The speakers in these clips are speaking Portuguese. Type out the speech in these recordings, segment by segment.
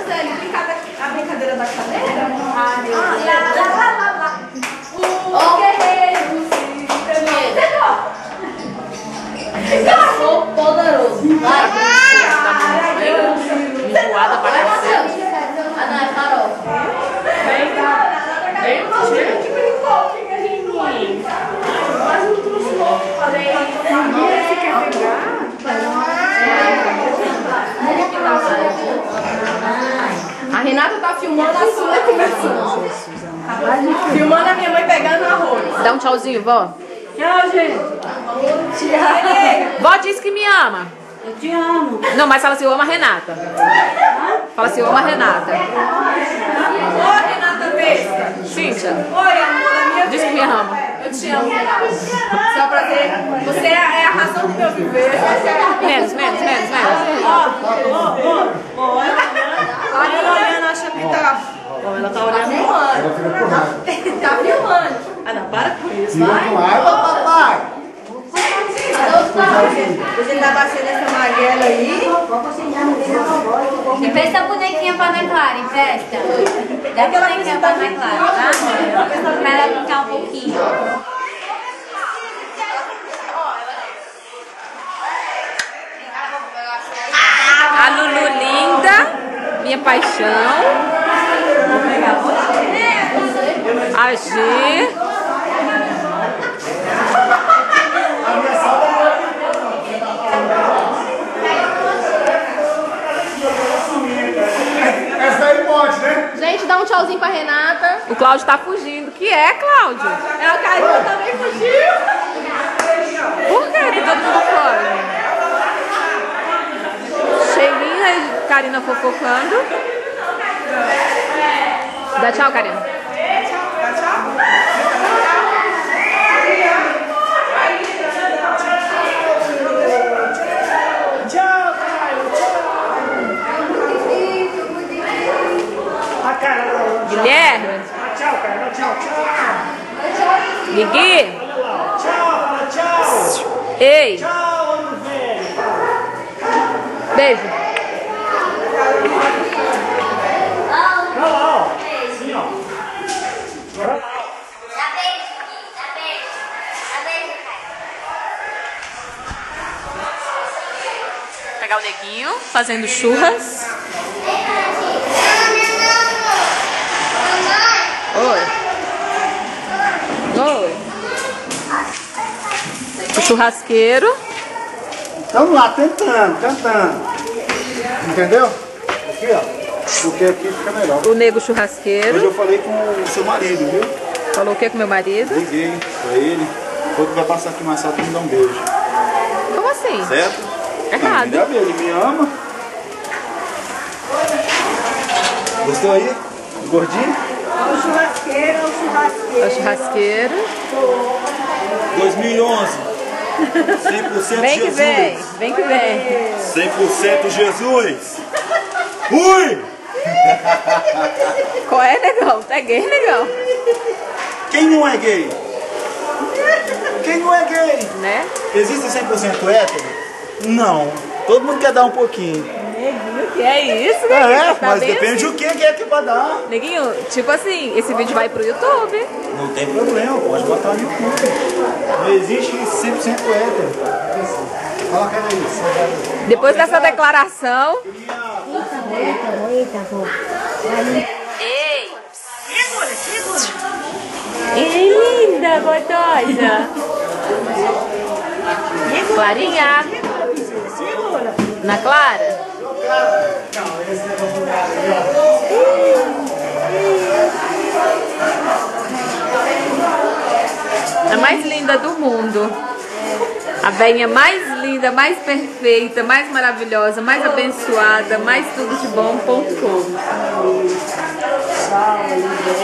Franciele, a brincadeira da cadeira? Ah, meu Deus. Lá. O guerreiro. Eu sou poderoso. Vai. Enjoada pra cacete. Ah, não, é farofa. Gente, brincou, fica lindo. Mas não trouxe louco. Falei, você quer pegar? A Renata tá filmando a sua começando. Filmando a minha mãe pegando arroz. Dá um tchauzinho, vó. Tchau, gente. Tchau. Vó disse que me ama. Eu te amo. Não, mas fala assim, eu amo a Renata. Fala assim, eu amo a Renata. Oi, Renata Besta. Cíntia, Oi, amor da minha diz que me vida. ama. Eu te amo. Só prazer. Você é a razão do meu viver. Menos. A Helena acha que tá... Ela tá olhando. Tá filmando. Ah, não, para com isso. Tira com água, papai. Você tá baixando essa magrela aí? Empresta a bonequinha pra Ana Clara, empresta. Dá a bonequinha pra Ana Clara, tá? Pra ela brincar um pouquinho. A Lulu linda, minha paixão. A G. Essa aí pode, né? Gente, dá um tchauzinho pra Renata. O Cláudio tá fugindo. Que é, Cláudio? É a Karina também fugiu. Por que que todo mundo foge? Cheirinha e Karina fofocando. Dá tchau, Karina. Guilherme. Tchau, cara. Tchau. Miguel. Tchau. Ei. Tchau, ano velho. Beijo. Olha lá, ó. Assim, ó. Olha lá. Pegar o neguinho fazendo churras. Oi. O churrasqueiro. Vamos lá, tentando. Entendeu? Aqui, ó. Porque aqui fica melhor. O nego Hoje churrasqueiro. eu falei com o seu marido, viu? Falou o que com meu marido? Liguei pra ele. Falou que vai passar aqui mais tarde pra me dar um beijo. Como assim? Certo? Errado. Me dá beijo, ele me ama. Gostou aí? Gordinho? O churrasqueiro. É o churrasqueiro. 2011. 100% Vem que Jesus. vem. 100% Jesus. Fui! Qual é, negão? Tá gay, negão? Quem não é gay? Quem não é gay? Né? Existe 100% hétero? Não. Todo mundo quer dar um pouquinho. Neguinho, que é isso, É, neguinho? Tá mas bem depende assim? do que é que vai dar. Neguinho, tipo assim, esse vídeo vai pro YouTube. Não tem problema, pode botar no YouTube. Não existe 100% hétero. Fala, cara isso. Depois dessa declaração. Ei! Ei, linda, gostosa! Clarinha! Na Clara? A mais linda do mundo. A velhinha mais linda, mais perfeita, mais maravilhosa, mais abençoada, mais tudo de bom.com.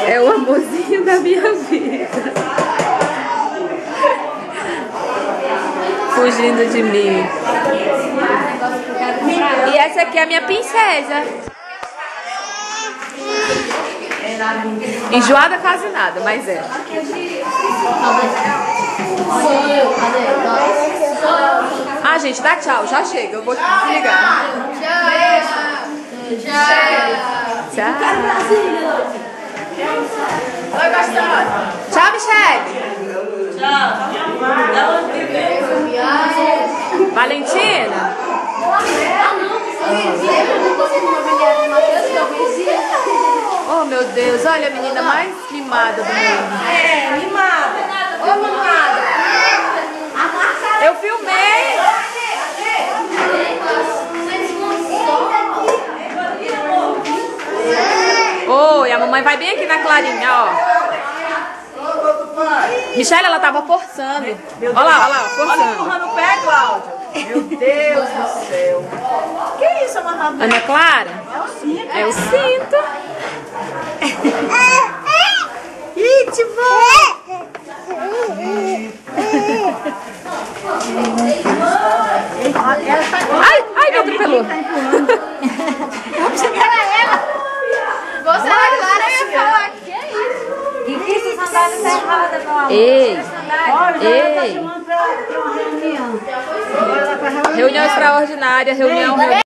É o amorzinho da minha vida. Fugindo de mim. E essa aqui é a minha princesa. Enjoada quase nada, mas é. Sou eu, cadê? Ah, gente, dá tchau, já chega. Eu vou desligar. Tchau. Tchau. Tchau, Michele. Valentina. Oh, meu Deus. Olha a menina mais mimada do mundo. É, mimada. Ô, mamada. Eu filmei. Oi, a mamãe vai bem aqui na Clarinha, ó. Michele, ela tava forçando. Olha lá, forçando. Olha empurrando o pé, Cláudia. Meu Deus do céu. Que isso, amarrado? Ana Clara? É o cinto. Ih, ai, meu atropelou. Você é Clara, eu ia falar. Que é isso? E que essas sandálias tá errada, meu amor? Ei, Olha, tá chamando pra uma reunião. reunião extraordinária, reunião